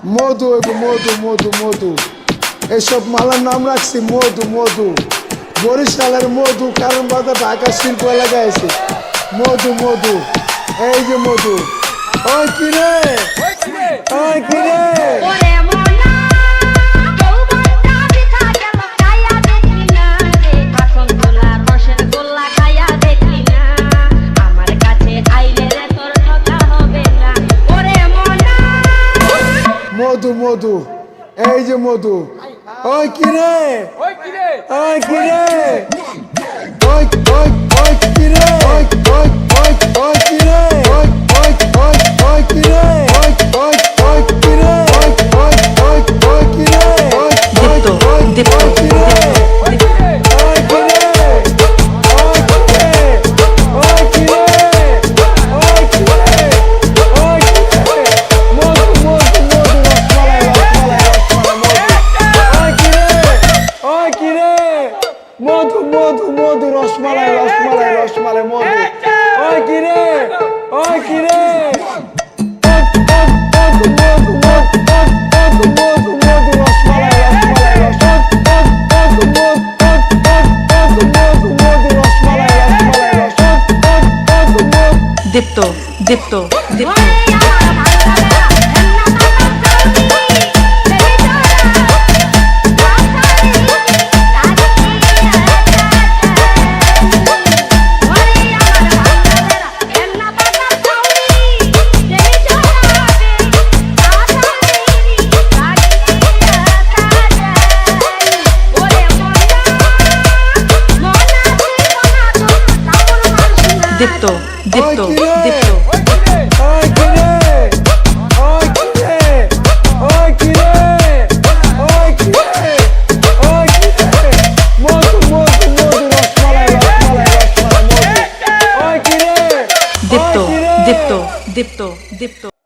মধু হইব মধু মধু মধু এইসব মালার নাম রাখছি মধু মধু বরিশালের মধু কারণ বাজার ঢাকা শিল্প এলাকায় আছে মধু মধু এই যে মধু ওই কিরে ওই কিরে মধু মধু এই যে মধু ওই কিরে ওই কিরে ওই কিরে ওই ওই ওই কিরে ওই ওই ওই ওই কিরে ওই ওই ওই ওই কিরে ওই ওই ওই কিরে ওই ওই ওই ওই কিরে ওই ওই ওই দীপ্ত কিরে মধু মধু মধু রসমালাই রসমালাই রসমালাই মধু ওই কিরে ওই কিরে মধু মধু মধু মধু মধু রসমালাই রসমালাই মধু মধু মধু রসমালাই রসমালাই দীপ্ত দীপ্ত দীপ্ত দীপ্ত দীপ্ত দীপ্ত ওই কিরে ওই কিরে ওই কিরে ওই কিরে ওই কিরে মধু মধু মধু রসমালাই রসমালাই রসমালাই মধু ওই কিরে দীপ্ত দীপ্ত দীপ্ত দীপ্ত